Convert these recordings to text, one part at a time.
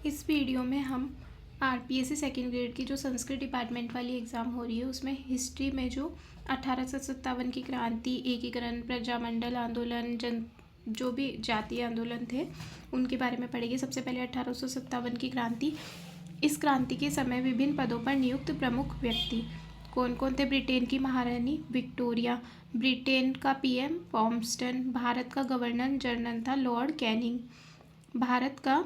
इस वीडियो में हम आरपीएससी सेकेंड ग्रेड की जो संस्कृत डिपार्टमेंट वाली एग्ज़ाम हो रही है उसमें हिस्ट्री में जो 1857 की क्रांति, एकीकरण, प्रजामंडल आंदोलन, जो भी जातीय आंदोलन थे उनके बारे में पढ़ेंगे। सबसे पहले 1857 की क्रांति। इस क्रांति के समय विभिन्न पदों पर नियुक्त प्रमुख व्यक्ति कौन कौन थे? ब्रिटेन की महारानी विक्टोरिया, ब्रिटेन का पीएम पॉम्पटन, भारत का गवर्नर जनरल था लॉर्ड कैनिंग, भारत का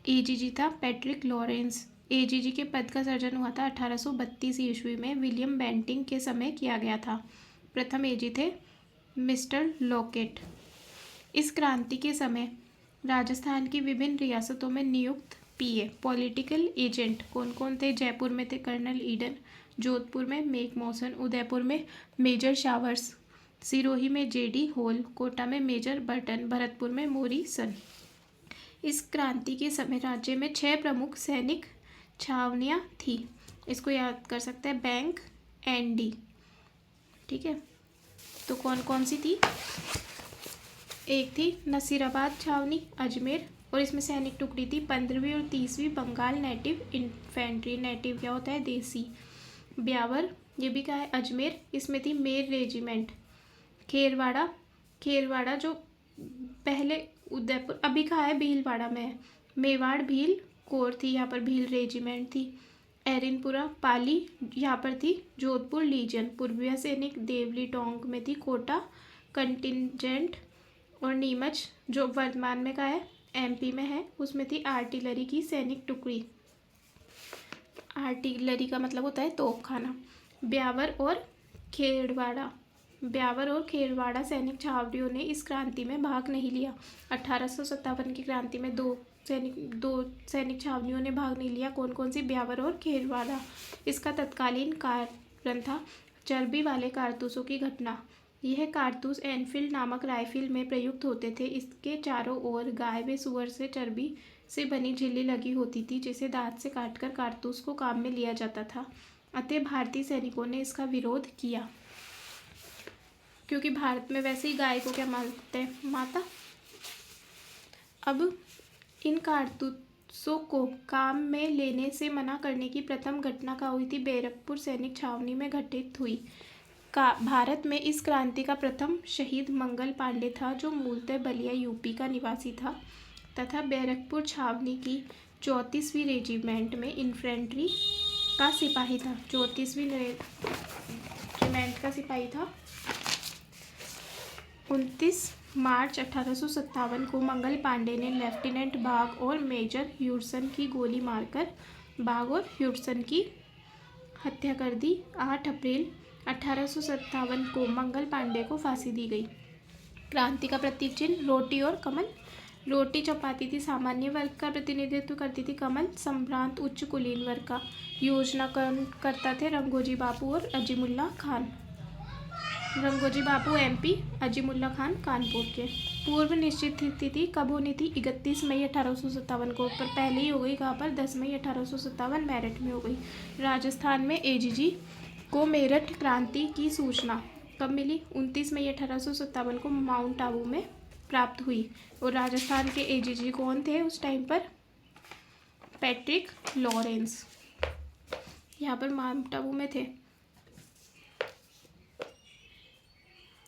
एजीजी था पैट्रिक लॉरेंस। एजीजी के पद का सृजन हुआ था 1832 ईस्वी में, विलियम बेंटिंग के समय किया गया था। प्रथम एजी थे मिस्टर लॉकेट। इस क्रांति के समय राजस्थान की विभिन्न रियासतों में नियुक्त पीए पॉलिटिकल एजेंट कौन कौन थे? जयपुर में थे कर्नल ईडन, जोधपुर में मेकमोसन, उदयपुर में मेजर शावर्स, सिरोही में जेडी होल, कोटा में मेजर बर्टन, भरतपुर में मोरीसन। इस क्रांति के समय राज्य में 6 प्रमुख सैनिक छावनियाँ थी। इसको याद कर सकते हैं, बैंक एनडी। ठीक है, तो कौन कौन सी थी? एक थी नसीराबाद छावनी अजमेर, और इसमें सैनिक टुकड़ी थी 15वीं और 30वीं बंगाल नेटिव इन्फेंट्री। नेटिव क्या होता है? देसी। ब्यावर, ये भी क्या है? अजमेर। इसमें थी मेर रेजिमेंट। खेरवाड़ा, खेरवाड़ा जो पहले उदयपुर, अभी कहाँ है? भीलवाड़ा में है। मेवाड़ भील कोर थी, यहाँ पर भील रेजिमेंट थी। एरिनपुरा पाली, यहाँ पर थी जोधपुर लीजन। पूर्वीय सैनिक देवली टोंक में थी कोटा कंटिजेंट। और नीमच जो वर्तमान में का है एमपी में है, उसमें थी आर्टिलरी की सैनिक टुकड़ी। आर्टिलरी का मतलब होता है तोपखाना। ब्यावर और खेरवाड़ा, ब्यावर और खेरवाड़ा सैनिक छावनियों ने इस क्रांति में भाग नहीं लिया। 1857 की क्रांति में दो सैनिक छावनियों ने भाग नहीं लिया। कौन कौन सी? ब्यावर और खेरवाड़ा। इसका तत्कालीन कारण था चर्बी वाले कारतूसों की घटना। यह कारतूस एनफील्ड नामक राइफल में प्रयुक्त होते थे। इसके चारों ओर गाय व सुअर से चर्बी से बनी झिल्ली लगी होती थी, जिसे दांत से काटकर कारतूस को काम में लिया जाता था। अतः भारतीय सैनिकों ने इसका विरोध किया, क्योंकि भारत में वैसे ही गाय को क्या मानते हैं? माता। अब इन कारतूसों को काम में लेने से मना करने की प्रथम घटना का हुई थी बैरकपुर सैनिक छावनी में घटित हुई। भारत में इस क्रांति का प्रथम शहीद मंगल पांडे था, जो मूलतः बलिया यूपी का निवासी था तथा बैरकपुर छावनी की 34वीं रेजिमेंट में इन्फेंट्री का सिपाही था। 34वीं रेजिमेंट का सिपाही था। 29 मार्च 1857 को मंगल पांडे ने लेफ्टिनेंट बाग और मेजर ह्यूडसन की गोली मारकर बाग और ह्यूडसन की हत्या कर दी। 8 अप्रैल 1857 को मंगल पांडे को फांसी दी गई। क्रांति का प्रतीक चिन्ह रोटी और कमल। रोटी चपाती थी सामान्य वर्ग का प्रतिनिधित्व करती थी, कमल संभ्रांत उच्च कुलीन वर्ग का। योजना करता थे रंगोजी बापू और अजीमुल्ला खान। रंगोजी बापू एमपी, अजीमुल्ला खान कानपुर के। पूर्व निश्चित तिथि कब होनी थी? 31 मई 1857 को, पर पहले ही हो गई। कहाँ पर? 10 मई 1857 मेरठ में हो गई। राजस्थान में एजीजी को मेरठ क्रांति की सूचना कब मिली? 29 मई 1857 को माउंट आबू में प्राप्त हुई। और राजस्थान के एजीजी कौन थे उस टाइम पर? पैट्रिक लॉरेंस, यहाँ पर माउंट आबू में थे।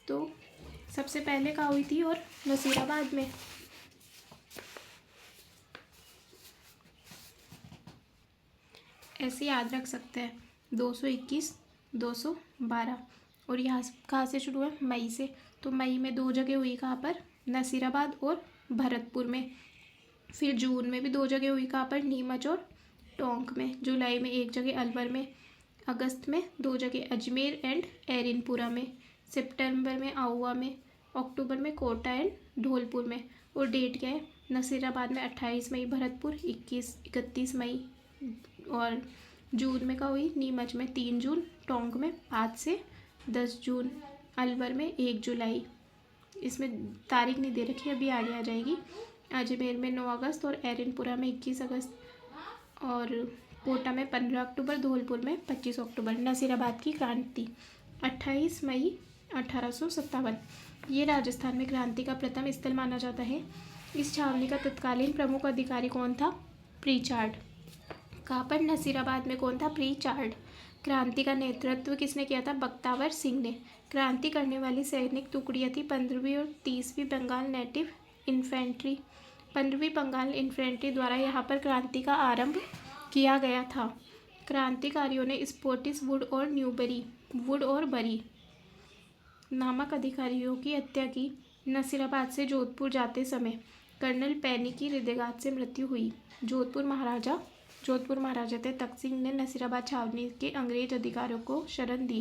तो सबसे पहले कहाँ हुई थी? और नसीराबाद में। ऐसे याद रख सकते हैं 221, 212। और यहाँ कहाँ से शुरू है? मई से। तो मई में 2 जगह हुई। कहाँ पर? नसीराबाद और भरतपुर में। फिर जून में भी 2 जगह हुई। कहाँ पर? नीमच और टोंक में। जुलाई में 1 जगह अलवर में। अगस्त में 2 जगह अजमेर एंड एरिनपुरा में। सितंबर में आउवा में। अक्टूबर में कोटा एंड धौलपुर में। और डेट क्या है? नसीराबाद में 28 मई, भरतपुर 31 मई। और जून में क्या हुई? नीमच में 3 जून, टोंक में 5 से 10 जून, अलवर में 1 जुलाई। इसमें तारीख नहीं दे रखी, अभी आगे आ जाएगी। अजमेर में 9 अगस्त और एरिनपुरा में 21 अगस्त। और कोटा में 15 अक्टूबर, धौलपुर में 25 अक्टूबर। नसीराबाद की क्रांति 28 मई 1857। ये राजस्थान में क्रांति का प्रथम स्थल माना जाता है। इस छावनी का तत्कालीन प्रमुख अधिकारी कौन था? प्रीचार्ड। कहाँ पर? नसीराबाद में। कौन था? प्रीचार्ड। क्रांति का नेतृत्व किसने किया था? बख्तावर सिंह ने। क्रांति करने वाली सैनिक टुकड़ियाँ थी 15वीं और 30वीं बंगाल नेटिव इन्फेंट्री। 15वीं बंगाल इन्फेंट्री द्वारा यहाँ पर क्रांति का आरंभ किया गया था। क्रांतिकारियों ने स्कॉटिश वुड और बरी नामक अधिकारियों की हत्या की। नसीराबाद से जोधपुर जाते समय कर्नल पैनी की हृदयघात से मृत्यु हुई। जोधपुर महाराजा थे तख्त सिंह ने नसीराबाद छावनी के अंग्रेज अधिकारियों को शरण दी।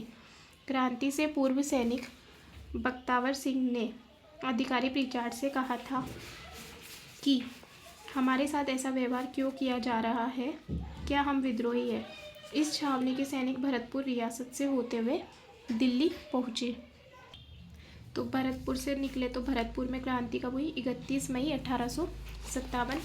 क्रांति से पूर्व सैनिक बख्तावर सिंह ने अधिकारी प्रीचार्ड से कहा था कि हमारे साथ ऐसा व्यवहार क्यों किया जा रहा है? क्या हम विद्रोही हैं? इस छावनी के सैनिक भरतपुर रियासत से होते हुए दिल्ली पहुँचे। तो भरतपुर से निकले तो भरतपुर में क्रांति कब हुई? 31 मई 1857।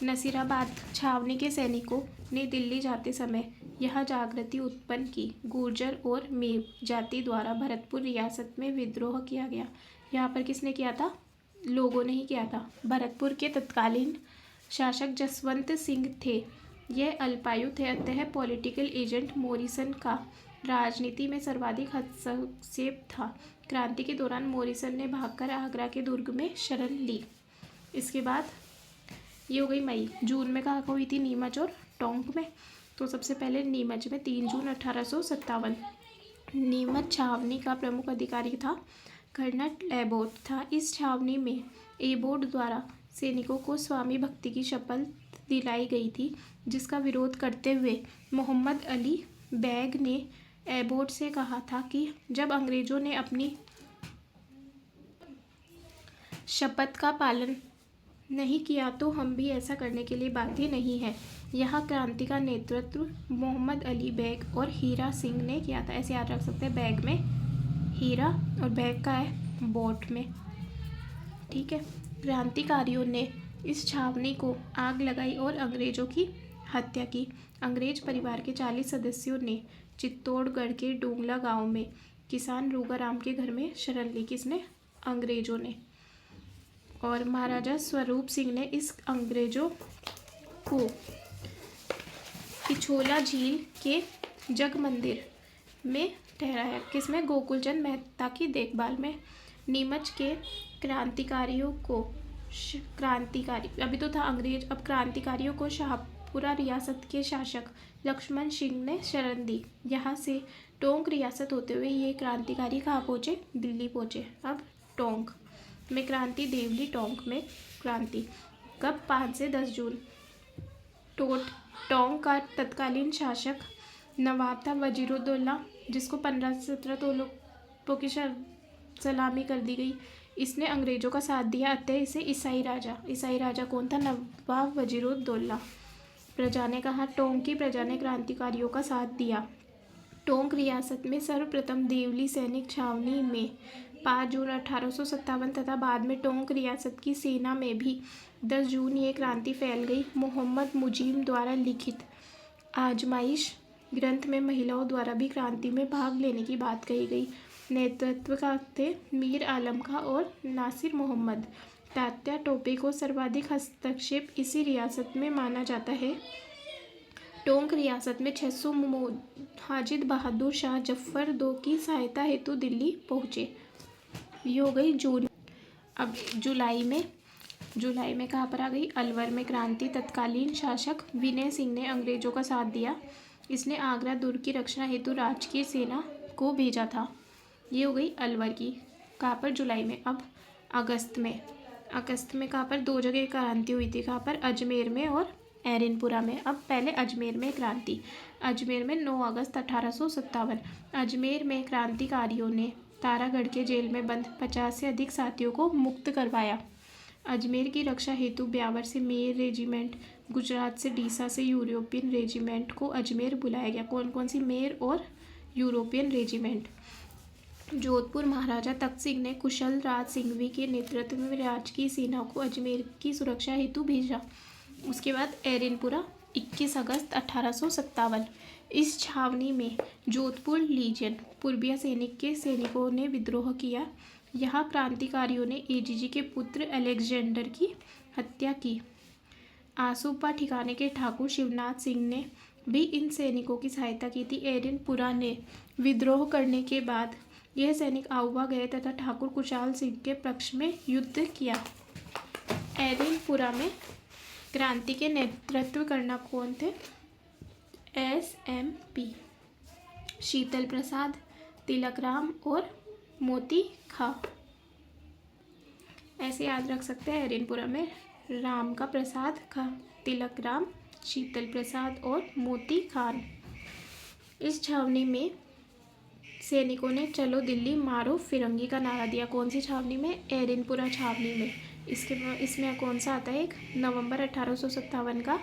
नसीराबाद छावनी के सैनिकों ने दिल्ली जाते समय यह जागृति उत्पन्न की। गुर्जर और मेव जाति द्वारा भरतपुर रियासत में विद्रोह किया गया। यहाँ पर किसने किया था? लोगों ने ही किया था। भरतपुर के तत्कालीन शासक जसवंत सिंह थे। यह अल्पायु थे, अतः पॉलिटिकल एजेंट मॉरिसन का राजनीति में सर्वाधिक हस्तक्षेप था। क्रांति के दौरान मॉरिसन ने भागकर आगरा के दुर्ग में शरण ली। इसके बाद ये हो गई मई। जून में कहाँ हुई थी? नीमच और टोंक में। तो सबसे पहले नीमच में 3 जून 1857। नीमच छावनी का प्रमुख अधिकारी था कर्नल एबोट था। इस छावनी में एबोट द्वारा सैनिकों को स्वामी भक्ति की शपथ दिलाई गई थी, जिसका विरोध करते हुए मोहम्मद अली बैग ने एबोट से कहा था कि जब अंग्रेजों ने अपनी शपथ का पालन नहीं किया तो हम भी ऐसा करने के लिए बाध्य नहीं है। यह क्रांति का नेतृत्व मोहम्मद अली बैग और हीरा सिंह ने किया था। ऐसे याद रख सकते हैं, बैग में हीरा और बैग का है बोट में। ठीक है। क्रांतिकारियों ने इस छावनी को आग लगाई और अंग्रेजों की हत्या की। अंग्रेज परिवार के 40 सदस्यों ने चित्तौड़गढ़ के डोंगला गांव में किसान रूगाराम के घर में शरण ली। किसने? अंग्रेजों ने। और महाराजा स्वरूप सिंह ने इस अंग्रेजों को पिछोला झील के जग मंदिर में ठहराया। किसमें? गोकुलचंद मेहता की देखभाल में। नीमच के क्रांतिकारियों को अभी तो था अंग्रेज, अब क्रांतिकारियों को शाहपुरा रियासत के शासक लक्ष्मण सिंह ने शरण दी। यहाँ से टोंक रियासत होते हुए ये क्रांतिकारी कहाँ पहुँचे? दिल्ली पहुँचे। अब टोंक में क्रांति, देवली टोंक में क्रांति। कब? 5 से 10 जून। टोंक का तत्कालीन शासक नवाब था वजीरुद्दौला, जिसको 15 से 17 तोपों की सलामी कर दी गई। इसने अंग्रेजों का साथ दिया, अतः इसे ईसाई राजा कौन था? नवाब वजीरुद्दौला। प्रजा ने कहा, टोंक की प्रजा ने क्रांतिकारियों का साथ दिया। टोंक रियासत में सर्वप्रथम देवली सैनिक छावनी में 5 जून 1857 तथा बाद में टोंक रियासत की सेना में भी 10 जून ये क्रांति फैल गई। मोहम्मद मुजीब द्वारा लिखित आजमाइश ग्रंथ में महिलाओं द्वारा भी क्रांति में भाग लेने की बात कही गई। नेतृत्व का थे मीर आलम खां और नासिर मोहम्मद। तात्या टोपे को सर्वाधिक हस्तक्षेप इसी रियासत में माना जाता है। टोंक रियासत में 600 मुहाजिर बहादुर शाह जफर II की सहायता हेतु दिल्ली पहुँचे। ये हो गई जून। अब जुलाई में कहाँ पर आ गई? अलवर में क्रांति। तत्कालीन शासक विनय सिंह ने अंग्रेजों का साथ दिया। इसने आगरा दुर्ग की रक्षा हेतु राजकीय सेना को भेजा था। ये हो गई अलवर की। कहाँ पर? जुलाई में। अब अगस्त में कहाँ पर? 2 जगह क्रांति हुई थी। कहाँ पर? अजमेर में और एरनपुरा में। अब पहले अजमेर में क्रांति। अजमेर में 9 अगस्त 1857। अजमेर में क्रांतिकारियों ने तारागढ़ के जेल में बंद 50 से अधिक साथियों को मुक्त करवाया। अजमेर की रक्षा हेतु ब्यावर से मेर रेजिमेंट, गुजरात से डीसा से यूरोपियन रेजिमेंट को अजमेर बुलाया गया। कौन कौन सी? मेर और यूरोपियन रेजिमेंट। जोधपुर महाराजा तख्त सिंह ने कुशल राज सिंघवी के नेतृत्व में राजकीय सेना को अजमेर की सुरक्षा हेतु भेजा। उसके बाद एरनपुरा 21 अगस्त 1857। इस छावनी में जोधपुर लीजन पूर्बिया सैनिक के सैनिकों ने विद्रोह किया। यहाँ क्रांतिकारियों ने एजीजी के पुत्र अलेक्जेंडर की हत्या की। आसुपा ठिकाने के ठाकुर शिवनाथ सिंह ने भी इन सैनिकों की सहायता की थी। एरनपुरा ने विद्रोह करने के बाद यह सैनिक आउवा गए तथा ठाकुर कुशाल सिंह के पक्ष में युद्ध किया। एरनपुरा में क्रांति के नेतृत्व करना कौन थे? एसएमपी शीतल प्रसाद, तिलकराम और मोती खा। ऐसे याद रख सकते हैं। एरनपुरा में राम का प्रसाद खा, तिलकराम, शीतल प्रसाद और मोती खान। इस छावनी में सैनिकों ने चलो दिल्ली मारो फिरंगी का नारा दिया। कौन सी छावनी में? एरनपुरा छावनी में। इसमें कौन सा आता है? एक नवंबर 1857 का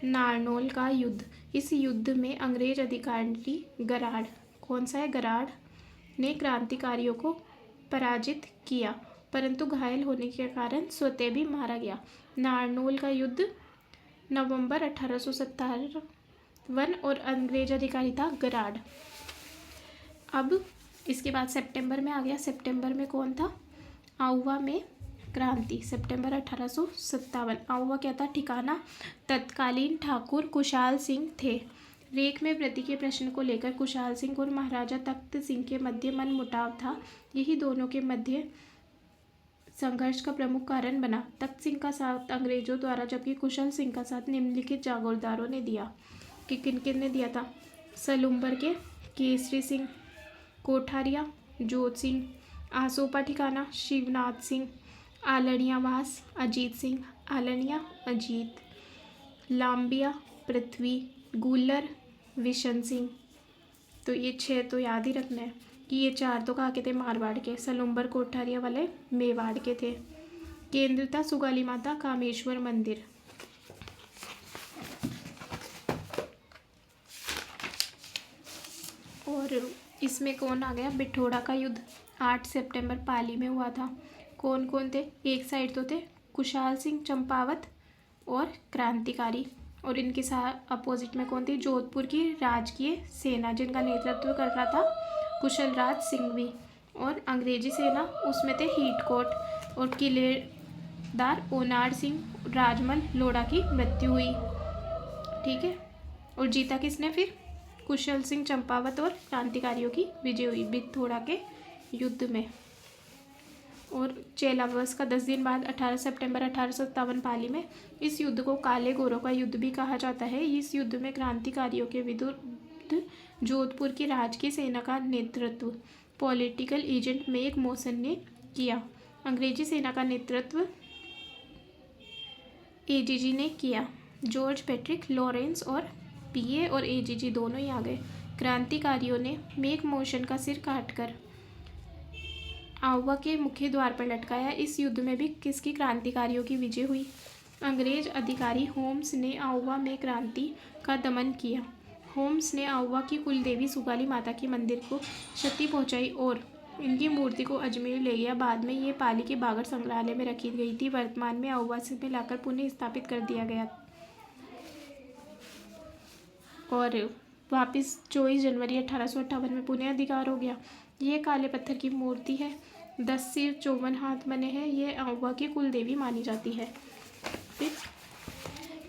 नारनौल का युद्ध। इस युद्ध में अंग्रेज अधिकारी गराड, कौन सा है? गराड ने क्रांतिकारियों को पराजित किया, परंतु घायल होने के कारण स्वतः भी मारा गया। नारनौल का युद्ध नवंबर 1857 और अंग्रेज अधिकारी था गराड। अब इसके बाद सितंबर में आ गया। सितंबर में कौन था? आउवा में क्रांति। सितंबर 1857। आउवा क्या था? ठिकाना। तत्कालीन ठाकुर कुशाल सिंह थे। रेख में वृद्धि के प्रश्न को लेकर कुशाल सिंह और महाराजा तख्त सिंह के मध्य मनमुटाव था। यही दोनों के मध्य संघर्ष का प्रमुख कारण बना। तख्त सिंह का साथ अंग्रेजों द्वारा, जबकि कुशल सिंह का साथ निम्नलिखित जागीरदारों ने दिया। कि किन किन ने दिया था? सलूम्बर के केसरी सिंह, कोठारिया जोत सिंह, आसोपा ठिकाना शिवनाथ सिंह, आलड़िया वास अजीत सिंह, आलड़िया अजीत, लाम्बिया पृथ्वी, गुलर विशन सिंह। तो ये 6 तो याद ही रखना है कि ये 4 तो कहाँ के थे? मारवाड़ के। सलूम्बर कोठारिया वाले मेवाड़ के थे। केंद्र था सुगाली माता कामेश्वर मंदिर। और इसमें कौन आ गया? बिठोड़ा का युद्ध 8 सितंबर पाली में हुआ था। कौन कौन थे? एक साइड तो थे कुशाल सिंह चंपावत और क्रांतिकारी, और इनके साथ अपोजिट में कौन थी? जोधपुर की राजकीय सेना, जिनका नेतृत्व कर रहा था कुशल राज सिंघवी। और अंग्रेजी सेना उसमें थे हीटकोट और किलेदार ओनार सिंह। राजमल लोढ़ा की मृत्यु हुई। ठीक है। और जीता किसने फिर? कुशल सिंह चंपावत और क्रांतिकारियों की विजय हुई बिठोड़ा के युद्ध में। और चेला दिवस का 10 दिन बाद 18 सितंबर 1857 पाली में इस युद्ध को काले गोरों का युद्ध भी कहा जाता है। इस युद्ध में क्रांतिकारियों के विरुद्ध जोधपुर की राजकीय सेना का नेतृत्व पॉलिटिकल एजेंट मेक मोसन ने किया। अंग्रेजी सेना का नेतृत्व एजीजी ने किया। जॉर्ज पैट्रिक लॉरेंस और पीए और एजीजी दोनों ही आ गए। क्रांतिकारियों ने मेक मोशन का सिर काटकर आउवा के मुख्य द्वार पर लटकाया। इस युद्ध में भी किसकी? क्रांतिकारियों की विजय हुई। अंग्रेज अधिकारी होम्स ने आउवा में क्रांति का दमन किया। होम्स ने आउवा की कुलदेवी सुगाली माता के मंदिर को क्षति पहुंचाई और इनकी मूर्ति को अजमेर ले गया। बाद में ये पाली के बागड़ संग्रहालय में रखी गई थी। वर्तमान में आउवा से मिलाकर पुनः स्थापित कर दिया गया और वापस 24 जनवरी 1858 में पुनः अधिकार हो गया। यह काले पत्थर की मूर्ति है। 10 सिर 54 हाथ बने हैं। यह आउवा की कुलदेवी मानी जाती है। फिर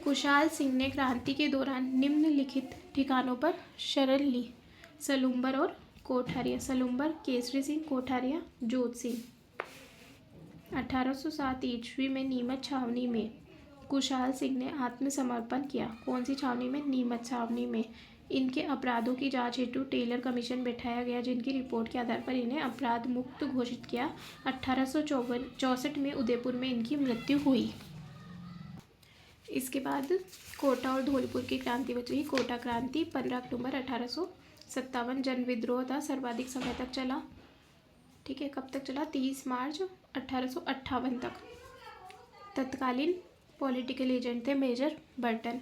कुशाल सिंह ने क्रांति के दौरान निम्नलिखित ठिकानों पर शरण ली। सलूम्बर और कोठारिया। सलूम्बर केसरी सिंह, कोठारिया जोत सिंह। 1807 ईस्वी में नीमच छावनी में कुशाल सिंह ने आत्मसमर्पण किया। कौन सी छावनी में? नीमच छावनी में। इनके अपराधों की जांच हेतु टेलर कमीशन बैठाया गया, जिनकी रिपोर्ट के आधार पर इन्हें अपराध मुक्त घोषित किया। 1864 में उदयपुर में इनकी मृत्यु हुई। इसके बाद कोटा और धौलपुर की क्रांति बची। कोटा क्रांति 15 अक्टूबर 1857 जन विद्रोह था, सर्वाधिक समय तक चला। ठीक है। कब तक चला? 30 मार्च 1858 तक। तत्कालीन पॉलिटिकल एजेंट थे मेजर बर्टन।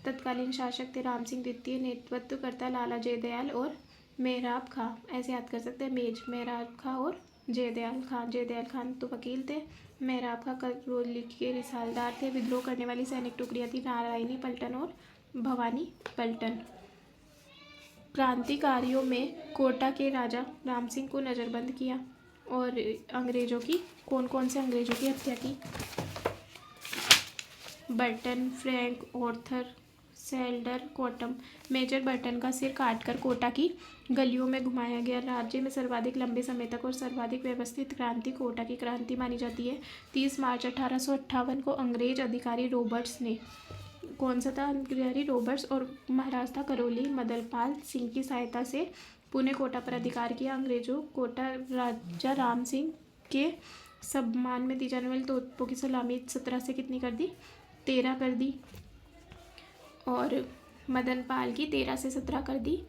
तत्कालीन शासक थे राम सिंह द्वितीय। नेतृत्वकर्ता लाला जयदयाल और मेहराब खां। ऐसे याद कर सकते हैं मेहराब खां और जयदयाल खां। जयदयाल खान तो वकील थे, मेहराब खां करौली के रिसालदार थे। विद्रोह करने वाली सैनिक टुकड़ियाँ थी नारायणी पलटन और भवानी पलटन। क्रांतिकारियों में कोटा के राजा राम सिंह को नज़रबंद किया। और अंग्रेज़ों की कौन कौन से अंग्रेज़ों की हत्या की? Burton, Frank, Arthur, Selder, Cottam. Major Burton का सिर काटकर कोटा की गलियों में घुमाया गया। राज्य में सर्वाधिक लंबे समय तक और सर्वाधिक व्यवस्थित क्रांति कोटा की क्रांति मानी जाती है। 30 मार्च 1858 को अंग्रेज अधिकारी रॉबर्ट्स ने, कौन सा था अधिकारी? रॉबर्ट्स, और महाराज था करौली मदनपाल सिंह की सहायता से पुणे कोटा पर अधिकार किया। अंग्रेजों कोटा राजा राम सिंह के सम्मान में दी जाने वाली तोपों की सलामी 17 से कितनी कर दी? 13 कर दी। और मदनपाल की 13 से 17 कर दी।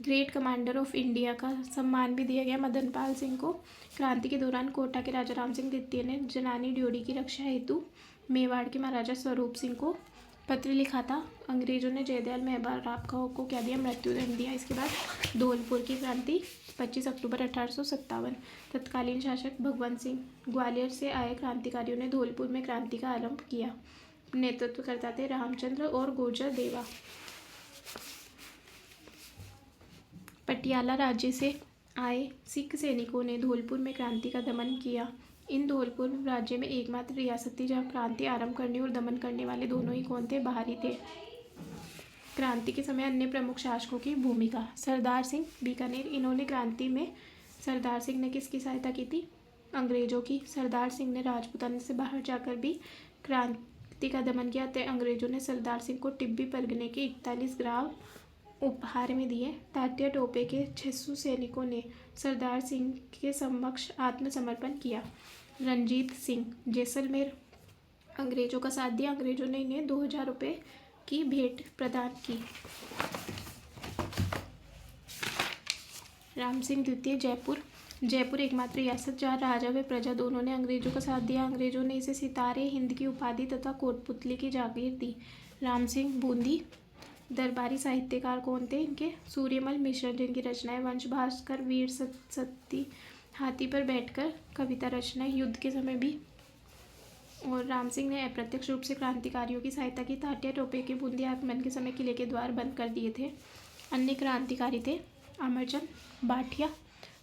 ग्रेट कमांडर ऑफ इंडिया का सम्मान भी दिया गया मदनपाल सिंह को। क्रांति के दौरान कोटा के राजा राम सिंह द्वितीय ने जनानी ड्योढ़ी की रक्षा हेतु मेवाड़ के महाराजा स्वरूप सिंह को पत्र लिखा था। अंग्रेजों ने जयदयाल मेहराब को क्या दिया? मृत्युदंड दिया। इसके बाद धौलपुर की क्रांति 25 अक्टूबर 1857। तत्कालीन शासक भगवंत सिंह, ग्वालियर से आए क्रांतिकारियों ने धौलपुर में क्रांति का आरंभ किया। नेतृत्व करता थे रामचंद्र और गुर्जर देवा। पटियाला राज्य से आए सिख सैनिकों ने धौलपुर में क्रांति का दमन किया। इन धौलपुर राज्य में एकमात्र रियासत थी जहाँ क्रांति आरंभ करने और दमन करने वाले दोनों ही कौन थे? बाहरी थे। क्रांति के समय अन्य प्रमुख शासकों की भूमिका। सरदार सिंह बीकानेर, इन्होंने क्रांति में सरदार सिंह ने किसकी सहायता की थी? अंग्रेजों की। सरदार सिंह ने राजपूताना से बाहर जाकर भी क्रांति का दमन किया। तो अंग्रेजों ने सरदार सिंह को टिब्बी परगने के 41 ग्राम उपहार में दिए। तात्या टोपे के 600 सैनिकों ने सरदार सिंह के समक्ष आत्मसमर्पण किया। रणजीत सिंह जैसलमेर, अंग्रेजों का साथ दिया। अंग्रेजों ने इन्हें 2000 रुपये की भेंट प्रदान की। राम सिंह द्वितीय जयपुर, जयपुर एकमात्र रियासत जहाँ राजा व प्रजा दोनों ने अंग्रेजों का साथ दिया। अंग्रेजों ने इसे सितारे हिंद की उपाधि तथा कोटपुतली की जागीर दी। राम सिंह बूंदी दरबारी साहित्यकार कौन थे इनके? सूर्यमल मिश्र, जिनकी रचनाएं वंश भास्कर, वीर सती, हाथी पर बैठकर कविता रचनाएं, युद्ध के समय भी। और राम सिंह ने अप्रत्यक्ष रूप से क्रांतिकारियों की सहायता की। तात्या टोपे के बूंदी आक्रमण के समय किले के द्वार बंद कर दिए थे। अन्य क्रांतिकारी थे अमरचंद भाटिया।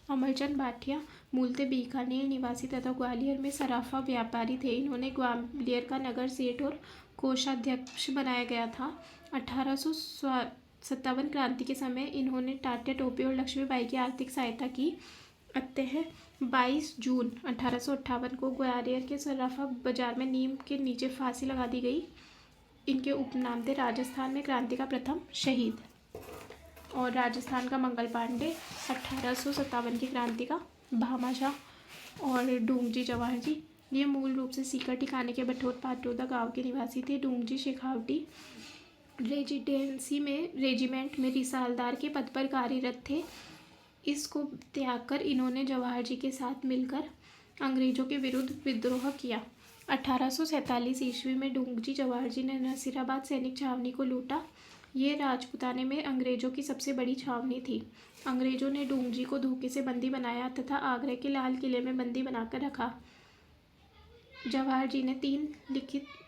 अमरचंद भाटिया मूलतः बीकानेर निवासी तथा ग्वालियर में सराफा व्यापारी थे। इन्होंने ग्वालियर का नगर सेठ और कोषाध्यक्ष बनाया गया था। 1857 क्रांति के समय इन्होंने तात्या टोपे और लक्ष्मीबाई की आर्थिक सहायता की। अतः 22 जून 1858 को ग्वालियर के सराफा बाजार में नीम के नीचे फांसी लगा दी गई। इनके उपनाम थे राजस्थान में क्रांति का प्रथम शहीद। और राजस्थान का मंगल पांडे 1857 की क्रांति का भामाशाह। और डूंगजी जवाहर जी, ये मूल रूप से सीकर ठिकाने के बठोर पाटौदा गांव के निवासी थे। डूंगजी शेखावटी रेजिमेंट में रिसालदार के पद पर कार्यरत थे। इसको त्याग कर इन्होंने जवाहर जी के साथ मिलकर अंग्रेजों के विरुद्ध विद्रोह किया। 1847 ईस्वी में डूंगजी जवाहर जी ने नसीराबाद सैनिक छावनी को लूटा। ये राजपुताने में अंग्रेजों की सबसे बड़ी छावनी थी। अंग्रेजों ने डूंगजी को धोखे से बंदी बनाया तथा आगरा के लाल किले में बंदी बनाकर रखा। जवाहर जी ने 3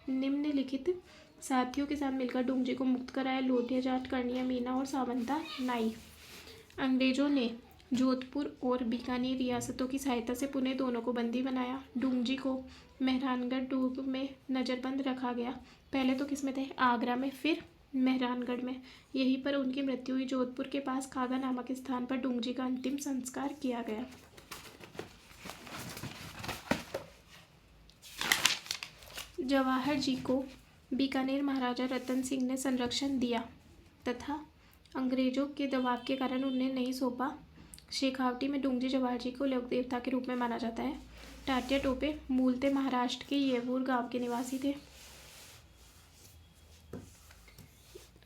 निम्नलिखित साथियों के साथ मिलकर डूंगजी को मुक्त कराया: लोटिया जाट, कर्णिया मीना और सावंता नाई। अंग्रेजों ने जोधपुर और बीकानेर रियासतों की सहायता से पुणे दोनों को बंदी बनाया। डूंगजी को मेहरानगढ़ दुर्ग में नज़रबंद रखा गया। पहले तो किस में थे? आगरा में, फिर मेहरानगढ़ में। यहीं पर उनकी मृत्यु हुई। जोधपुर के पास कागा नामक स्थान पर डूंगजी का अंतिम संस्कार किया गया। जवाहर जी को बीकानेर महाराजा रतन सिंह ने संरक्षण दिया तथा अंग्रेजों के दबाव के कारण उन्हें नहीं सौंपा। शेखावटी में डूंगजी जवाहर जी को लोक देवता के रूप में माना जाता है। तात्या टोपे मूलतः महाराष्ट्र के येवूर गांव के निवासी थे।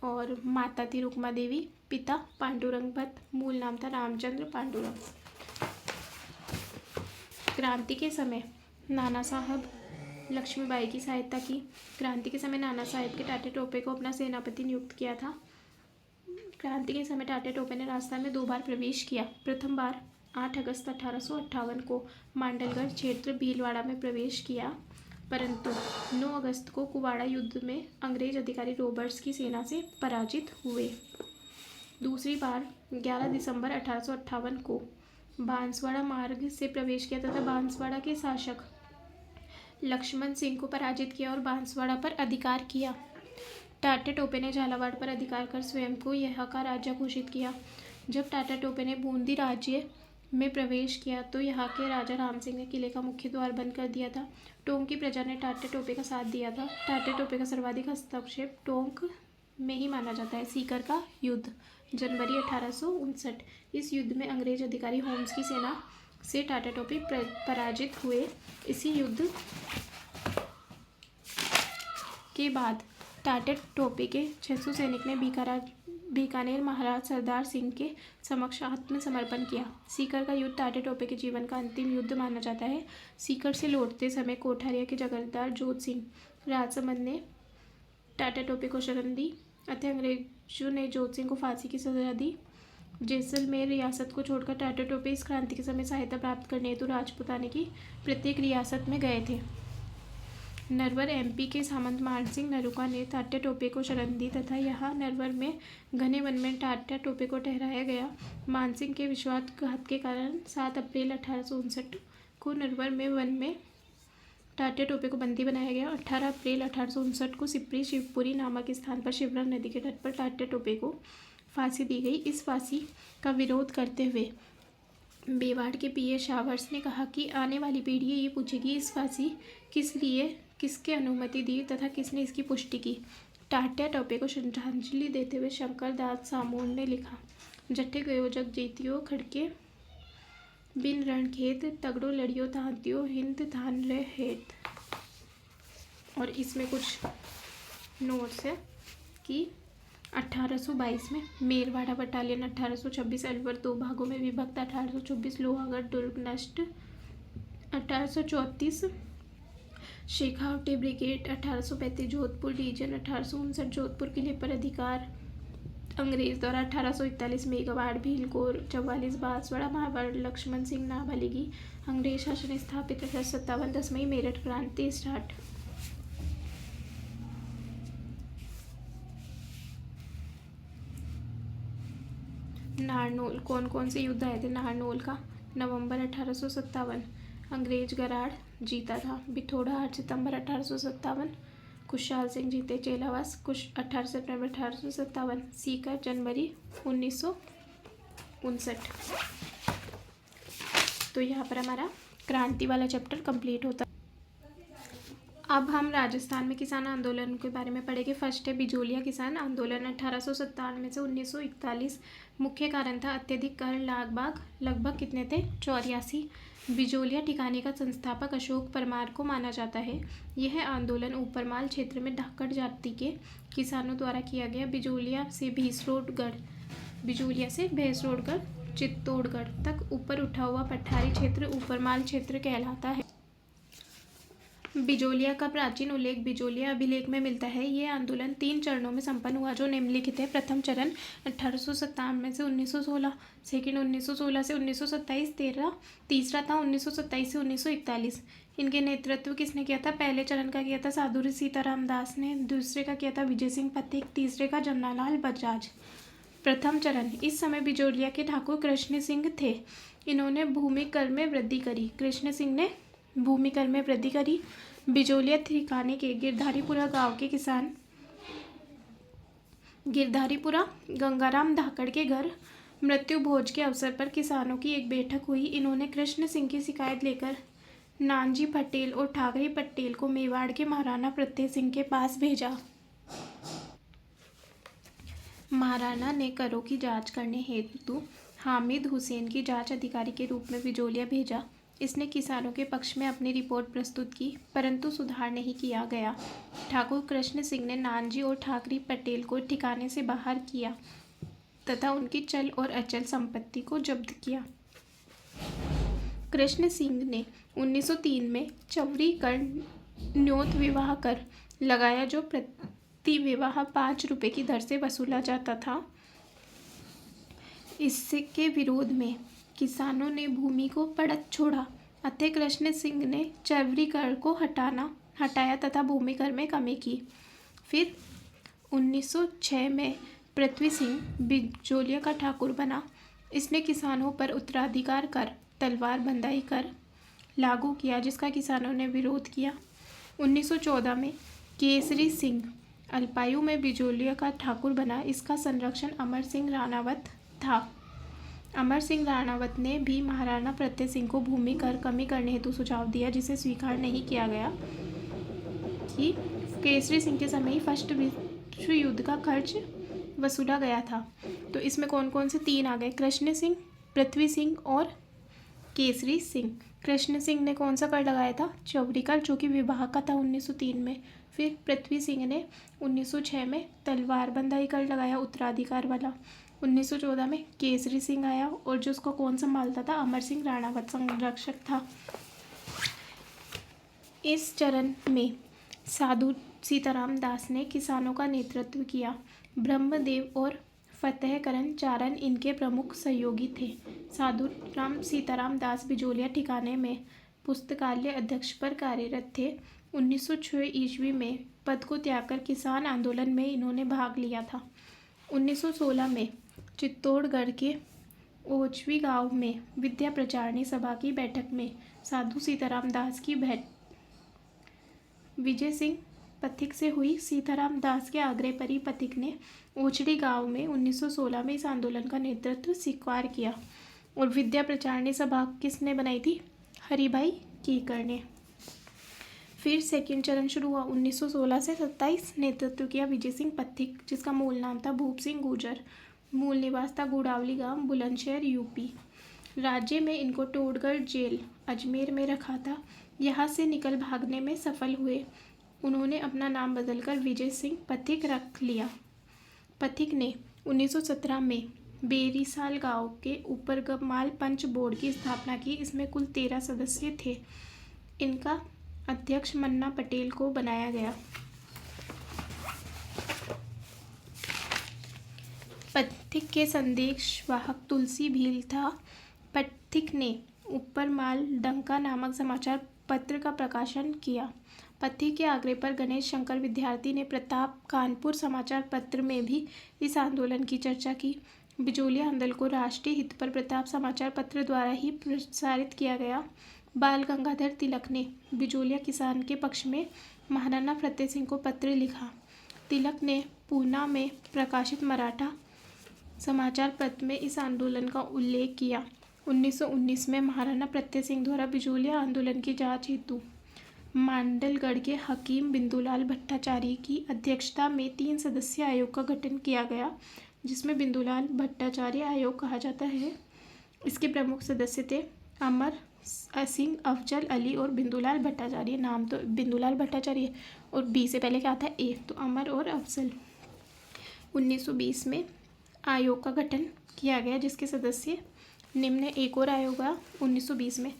और माता थी रुक्मा देवी, पिता पांडुरंग भट्ट, मूल नाम था रामचंद्र पांडुरंग। क्रांति के समय नाना साहब लक्ष्मीबाई की सहायता की। क्रांति के समय नाना साहब के तात्या टोपे को अपना सेनापति नियुक्त किया था। क्रांति के समय तात्या टोपे ने राजस्थान में 2 बार प्रवेश किया। प्रथम बार 8 अगस्त 1858 को मांडलगढ़ क्षेत्र भीलवाड़ा में प्रवेश किया, परंतु 9 अगस्त को कुवाड़ा युद्ध में अंग्रेज अधिकारी रॉबर्ट्स की सेना से पराजित हुए। दूसरी बार 11 दिसंबर 1858 को बांसवाड़ा मार्ग से प्रवेश किया तथा बांसवाड़ा के शासक लक्ष्मण सिंह को पराजित किया और बांसवाड़ा पर अधिकार किया। टाटा टोपे ने झालावाड़ पर अधिकार कर स्वयं को यहाँ का राजा घोषित किया। जब टाटा टोपे ने बूंदी राज्य में प्रवेश किया तो यहाँ के राजा राम सिंह ने किले का मुख्य द्वार बंद कर दिया था। टोंक की प्रजा ने टाटा टोपे का साथ दिया था। टाटा टोपे का सर्वाधिक हस्तक्षेप टोंक में ही माना जाता है। सीकर का युद्ध जनवरी 1859। इस युद्ध में अंग्रेज अधिकारी होम्स की सेना से टाटा टोपे पराजित हुए। इसी युद्ध के बाद टाटा टोपे के 600 सैनिक ने बीकानेर महाराज सरदार सिंह के समक्ष आत्मसमर्पण किया। सीकर का युद्ध टाटा टोपे के जीवन का अंतिम युद्ध माना जाता है। सीकर से लौटते समय कोठारिया के जगीरदार जोत सिंह राजसमंद ने टाटा टोपे को शरण दी, अतः अंग्रेजों ने जोत सिंह को फांसी की सजा दी। जैसलमेर रियासत को छोड़कर टाटा टोपे इस क्रांति के समय सहायता प्राप्त करने हेतु राजपुताने की प्रत्येक रियासत में गए थे। नरवर एमपी के सामंत मानसिंह नरूका ने टाटा टोपे को शरण दी तथा यहाँ नरवर में घने वन में टाटा टोपे को ठहराया गया। मानसिंह के विश्वासघात के कारण 7 अप्रैल 1859 को नरवर में वन में टाटा टोपे को बंदी बनाया गया। 18 अप्रैल 1859 को सिपरी शिवपुरी नामक स्थान पर शिवरा नदी के तट पर टाटा टोपे को फांसी दी गई। इस फांसी का विरोध करते हुए मेवाड़ के पीए शावर्स ने कहा कि आने वाली पीढ़ी ये पूछेगी इस फांसी किसके अनुमति दी तथा किसने इसकी पुष्टि की। टाटा टोपे को श्रद्धांजलि देते हुए शंकर दास सामूर ने लिखा, जट्ठे गयो जग जीतियो खड़के बिन रणखेत तगड़ो लड़ियो तांतियो हिंद थान रे हेत। और इसमें कुछ नोट्स है कि 1822 में मेरवाड़ा बटालियन 1826 अलवर 2 भागों में विभक्त 1824 लोहागढ़ दुर्ग नष्ट 1834 शेखावटी ब्रिगेड 1835 जोधपुर डिवीजन 1859 जोधपुर किले पर अधिकार अंग्रेज द्वारा 1841 मेघवाड़ भीलकोर 44 बांसवाड़ा महावाड़ लक्ष्मण सिंह नाबालिगी अंग्रेज शासन स्थापित 1857 10 मई मेरठ क्रांति स्टार्ट। नारनौल कौन कौन से युद्ध आए थे? नारनौल का नवंबर 1857 अंग्रेज गराड़ जीता था। बिथोड़ा 8 सितंबर 1857 खुशहाल सिंह जीते। चेलावास कुछ 18 सितंबर 1857। सीकर जनवरी 1959। तो यहाँ पर हमारा क्रांति वाला चैप्टर कंप्लीट होता है। अब हम राजस्थान में किसान आंदोलन के बारे में पढ़ेंगे। फर्स्ट है बिजोलिया किसान आंदोलन 1897 से 1941। मुख्य कारण था अत्यधिक कर लगभग कितने थे? 84। बिजोलिया ठिकाने का संस्थापक अशोक परमार को माना जाता है। यह आंदोलन ऊपरमाल क्षेत्र में धाकड़ जाति के किसानों द्वारा किया गया। बिजोलिया से भैंसरोडगढ़ चित्तौड़गढ़ तक ऊपर उठा हुआ पठारी क्षेत्र ऊपरमाल क्षेत्र कहलाता है। बिजोलिया का प्राचीन उल्लेख बिजोलिया अभिलेख में मिलता है। ये आंदोलन 3 चरणों में संपन्न हुआ जो निम्नलिखित है। प्रथम चरण 1857 से 1916, सेकंड 1916 से 1927, तीसरा था 1927 से 1941। इनके नेतृत्व किसने किया था? पहले चरण का किया था साधु सीताराम दास ने, दूसरे का किया था विजय सिंह पथिक, तीसरे का जमनालाल बजाज। प्रथम चरण, इस समय बिजोलिया के ठाकुर कृष्ण सिंह थे। इन्होंने भूमि कर में वृद्धि करी। कृष्ण सिंह ने भूमि कर में वृद्धि करी। बिजोलिया ठिकाने के गिरधारीपुरा गांव के किसान गिरधारीपुरा गंगाराम धाकड़ के घर मृत्यु भोज के अवसर पर किसानों की एक बैठक हुई। इन्होंने कृष्ण सिंह की शिकायत लेकर नानजी पटेल और ठाकरे पटेल को मेवाड़ के महाराणा प्रताप सिंह के पास भेजा। महाराणा ने करों की जांच करने हेतु हामिद हुसैन की जांच अधिकारी के रूप में बिजोलिया भेजा। इसने किसानों के पक्ष में अपनी रिपोर्ट प्रस्तुत की, परंतु सुधार नहीं किया गया। ठाकुर कृष्ण सिंह ने नानजी और ठाकरे पटेल को ठिकाने से बाहर किया तथा उनकी चल और अचल संपत्ति को जब्त किया। कृष्ण सिंह ने 1903 में चवरी कर न्योत विवाह कर लगाया जो प्रति विवाह 5 रुपये की दर से वसूला जाता था। इसके विरोध में किसानों ने भूमि को पड़त छोड़ा, अतः कृष्ण सिंह ने चरवरी कर को हटाया तथा भूमि कर में कमी की। फिर 1906 में पृथ्वी सिंह बिजोलिया का ठाकुर बना। इसने किसानों पर उत्तराधिकार कर, तलवार बंदाई कर लागू किया, जिसका किसानों ने विरोध किया। 1914 में केसरी सिंह अल्पायु में बिजोलिया का ठाकुर बना। इसका संरक्षण अमर सिंह राणावत था। अमर सिंह राणावत ने भी महाराणा प्रताप सिंह को भूमि कर कमी करने हेतु सुझाव दिया, जिसे स्वीकार नहीं किया गया कि केसरी सिंह के समय ही फर्स्ट विश्व युद्ध का खर्च वसूला गया था। तो इसमें कौन कौन से 3 आ गए? कृष्ण सिंह, पृथ्वी सिंह और केसरी सिंह। कृष्ण सिंह ने कौन सा कर लगाया था? चौवरी कर, जो कि विवाह का था 1903 में। फिर पृथ्वी सिंह ने 1906 में तलवार बंदाई कर लगाया, उत्तराधिकार वाला। 1914 में केसरी सिंह आया और जो उसको कौन संभालता था? अमर सिंह राणावत संरक्षक था। इस चरण में साधु सीताराम दास ने किसानों का नेतृत्व किया। ब्रह्मदेव और फतेहकरण चारण इनके प्रमुख सहयोगी थे। साधु सीताराम दास बिजोलिया ठिकाने में पुस्तकालय अध्यक्ष पर कार्यरत थे। 1906 ईस्वी में पद को त्याग कर किसान आंदोलन में इन्होंने भाग लिया था। 1916 में चित्तौड़गढ़ के ओछवी गांव में विद्या प्रचारणी सभा की बैठक में साधु सीताराम दास की भेंट विजय सिंह पथिक से हुई। सीताराम दास के आग्रह पर ही पथिक ने ओछड़ी गांव में 1916 में इस आंदोलन का नेतृत्व स्वीकार किया। और विद्या प्रचारणी सभा किसने बनाई थी? हरिभाई कीकर ने। फिर सेकंड चरण शुरू हुआ 1916 से 27। नेतृत्व किया विजय सिंह पथिक, जिसका मूल नाम था भूप सिंह गुर्जर। मूल निवास था गुड़ावली गांव, बुलंदशहर, यूपी। राज्य में इनको टोडगढ़ जेल अजमेर में रखा था। यहाँ से निकल भागने में सफल हुए। उन्होंने अपना नाम बदलकर विजय सिंह पथिक रख लिया। पथिक ने 1917 में बेरीसाल गांव के ऊपर गमाल पंच बोर्ड की स्थापना की। इसमें कुल 13 सदस्य थे। इनका अध्यक्ष मन्ना पटेल को बनाया गया। पथिक के संदेश वाहक तुलसी भील था। पथिक ने ऊपर माल डंका नामक समाचार पत्र का प्रकाशन किया। पथिक के आग्रह पर गणेश शंकर विद्यार्थी ने प्रताप कानपुर समाचार पत्र में भी इस आंदोलन की चर्चा की। बिजोलिया आंदोलन को राष्ट्रीय हित पर प्रताप समाचार पत्र द्वारा ही प्रसारित किया गया। बाल गंगाधर तिलक ने बिजोलिया किसान के पक्ष में महाराणा प्रताप सिंह को पत्र लिखा। तिलक ने पूना में प्रकाशित मराठा समाचार पत्र में इस आंदोलन का उल्लेख किया। 1919 में महाराणा प्रताप सिंह द्वारा बिजोलिया आंदोलन की जांच हेतु मांडलगढ़ के हकीम बिंदुलाल भट्टाचार्य की अध्यक्षता में 3 सदस्यीय आयोग का गठन किया गया, जिसमें बिंदुलाल भट्टाचार्य आयोग कहा जाता है। इसके प्रमुख सदस्य थे अमर सिंह, अफजल अली और बिंदुलाल भट्टाचार्य। नाम तो बिंदुलाल भट्टाचार्य और बी से पहले क्या था? ए, तो अमर और अफजल। 1920 में आयोग का गठन किया गया, जिसके सदस्य निम्न। एक और आयोग आया 1920 में,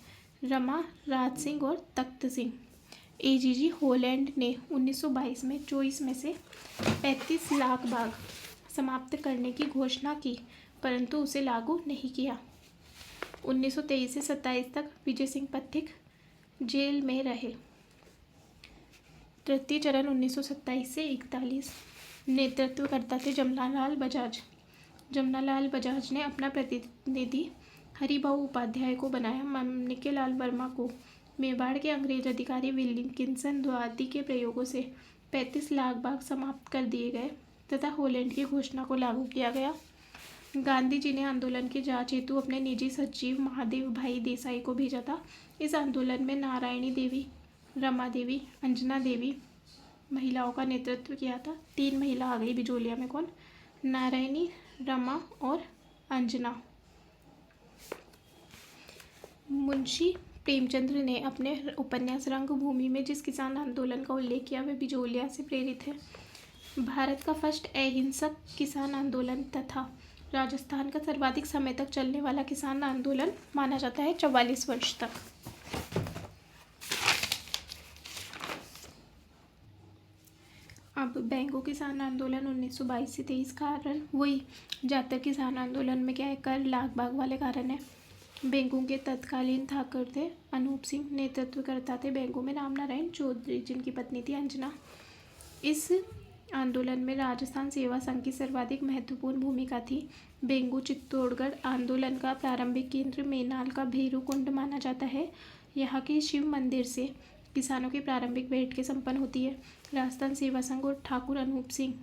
रमा राज सिंह और तख्त सिंह। एजीजी होलैंड ने 1922 में 24 में से 35 लाख बाघ समाप्त करने की घोषणा की, परंतु उसे लागू नहीं किया। 1923 से 27 तक विजय सिंह पथिक जेल में रहे। तृतीय चरण 1927 से 41। नेतृत्व करता थे जमनालाल बजाज। जमनालाल बजाज ने अपना प्रतिनिधि हरिभाऊ उपाध्याय को बनाया। माणिक्यलाल वर्मा को मेवाड़ के अंग्रेज अधिकारी विलिकिंसन द्वादी के प्रयोगों से 35 लाख बाघ समाप्त कर दिए गए तथा होलैंड की घोषणा को लागू किया गया। गांधी जी ने आंदोलन की जांच हेतु अपने निजी सचिव महादेव भाई देसाई को भेजा था। इस आंदोलन में नारायणी देवी, रमा देवी, अंजना देवी महिलाओं का नेतृत्व किया था। 3 महिला आ गई बिजोलिया में। कौन? नारायणी, रमा और अंजना। मुंशी प्रेमचंद्र ने अपने उपन्यास रंगभूमि में जिस किसान आंदोलन का उल्लेख किया वह बिजोलिया से प्रेरित है। भारत का फर्स्ट अहिंसक किसान आंदोलन तथा राजस्थान का सर्वाधिक समय तक चलने वाला किसान आंदोलन माना जाता है 44 वर्ष तक। अब बैंगो किसान आंदोलन 1922 से 23। कारण वही जातक किसान आंदोलन में क्या है? कर लाख बाघ वाले कारण है। बैंगो के तत्कालीन ठाकुर थे अनूप सिंह, नेतृत्व करता थे बैंगो में राम नारायण चौधरी, जिनकी पत्नी थी अंजना। इस आंदोलन में राजस्थान सेवा संघ की सर्वाधिक महत्वपूर्ण भूमिका थी। बेंगू चित्तौड़गढ़ आंदोलन का प्रारंभिक केंद्र मेनाल का भैरूकुंड माना जाता है। यहाँ के शिव मंदिर से किसानों की प्रारंभिक बैठकें संपन्न होती है। राजस्थान सेवा संघ और ठाकुर अनूप सिंह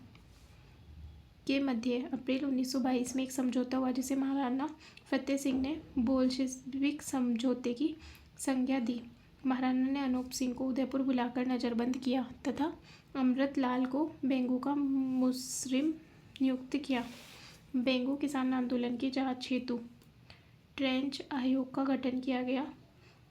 के मध्य अप्रैल 1922 में एक समझौता हुआ, जिसे महाराणा फतेह सिंह ने बोल्शेविक समझौते की संज्ञा दी। महाराणा ने अनूप सिंह को उदयपुर बुलाकर नज़रबंद किया तथा अमृतलाल को बेंगू का मुस्रिम नियुक्त किया। बेंगू किसान आंदोलन की जांच हेतु ट्रेंच आयोग का गठन किया गया।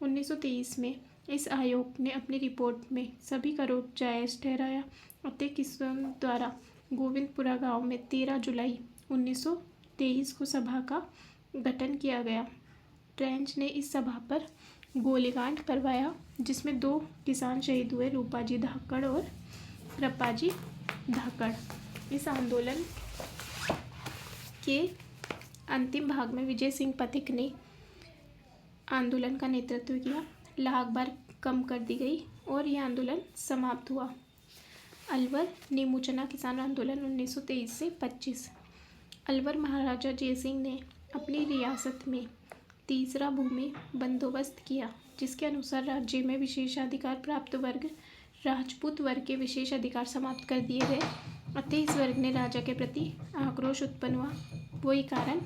1923 में इस आयोग ने अपनी रिपोर्ट में सभी करोड़ जायज़ ठहराया। अतः किसान द्वारा गोविंदपुरा गांव में 13 जुलाई 1923 को सभा का गठन किया गया। ट्रेंच ने इस सभा पर गोलीकांड करवाया, जिसमें 2 किसान शहीद हुए, रूपाजी धाकड़ और कृपाजी धाकड़। इस आंदोलन के अंतिम भाग में विजय सिंह पथिक ने आंदोलन का नेतृत्व किया। लाख बार कम कर दी गई और यह आंदोलन समाप्त हुआ। अलवर नीमूचना किसान आंदोलन 1923 से 25। अलवर महाराजा जयसिंह ने अपनी रियासत में तीसरा भूमि बंदोबस्त किया, जिसके अनुसार राज्य में विशेषाधिकार प्राप्त वर्ग राजपूत वर्ग के विशेष अधिकार समाप्त कर दिए गए। अतः इस वर्ग ने राजा के प्रति आक्रोश उत्पन्न हुआ। वही कारण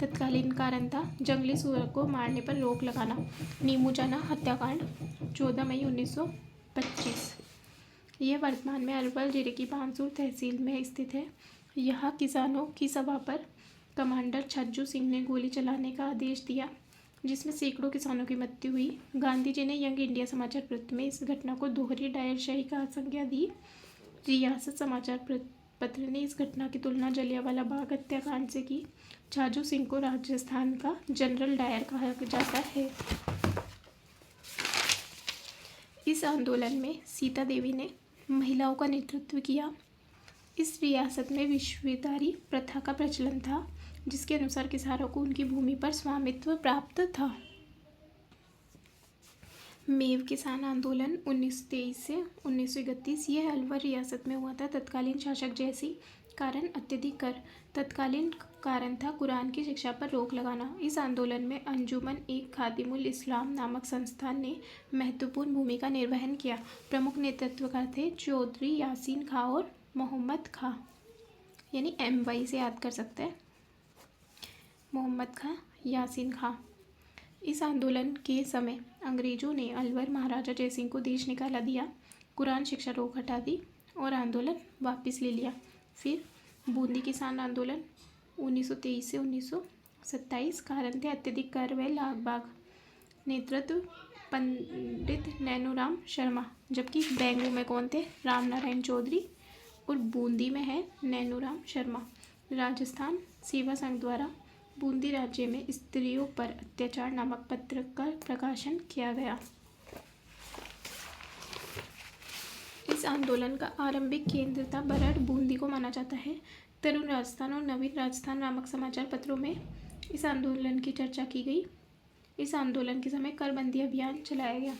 तत्कालीन कारण था जंगली सूअर को मारने पर रोक लगाना। नीमूचना हत्याकांड 14 मई 1925। यह वर्तमान में अलवर जिले की बानसूर तहसील में स्थित है। यहाँ किसानों की सभा पर कमांडर छज्जू सिंह ने गोली चलाने का आदेश दिया, जिसमें सैकड़ों किसानों की मृत्यु हुई। गांधी जी ने यंग इंडिया समाचार पत्र में इस घटना को दोहरी डायरशाही का संज्ञा दी। रियासत समाचार पत्र ने इस घटना की तुलना जलियांवाला बाग हत्याकांड से की। छाजू सिंह को राजस्थान का जनरल डायर कहा जाता है। इस आंदोलन में सीता देवी ने महिलाओं का नेतृत्व किया। इस रियासत में विश्वविदारी प्रथा का प्रचलन था, जिसके अनुसार किसानों को उनकी भूमि पर स्वामित्व प्राप्त था। मेव किसान आंदोलन 1923 से 1931। यह अलवर रियासत में हुआ था। तत्कालीन शासक जयसिंह कारण अत्यधिक कर। तत्कालीन कारण था कुरान की शिक्षा पर रोक लगाना। इस आंदोलन में अंजुमन एक खादिमुल इस्लाम नामक संस्थान ने महत्वपूर्ण भूमिका निर्वहन किया। प्रमुख नेतृत्वकार थे चौधरी यासीन खां और मोहम्मद खां, यानी MY से याद कर सकते हैं, मोहम्मद खां, यासीन खां। इस आंदोलन के समय अंग्रेजों ने अलवर महाराजा जयसिंह को देश निकाला दिया, कुरान शिक्षा रोक हटा दी और आंदोलन वापस ले लिया। फिर बूंदी किसान आंदोलन 1923 से 1927। कारण थे अत्यधिक कर व लागबाग। नेतृत्व पंडित नैनूराम शर्मा। जबकि बेंगू में कौन थे? राम नारायण चौधरी और बूंदी में है नैनूराम शर्मा। राजस्थान सेवा संघ द्वारा बूंदी राज्य में स्त्रियों पर अत्याचार नामक पत्र का प्रकाशन किया गया। इस आंदोलन का आरंभिक केंद्र था बरड़ बूंदी को माना जाता है। तरुण राजस्थान और नवीन राजस्थान नामक समाचार पत्रों में इस आंदोलन की चर्चा की गई। इस आंदोलन के समय करबंदी अभियान चलाया गया।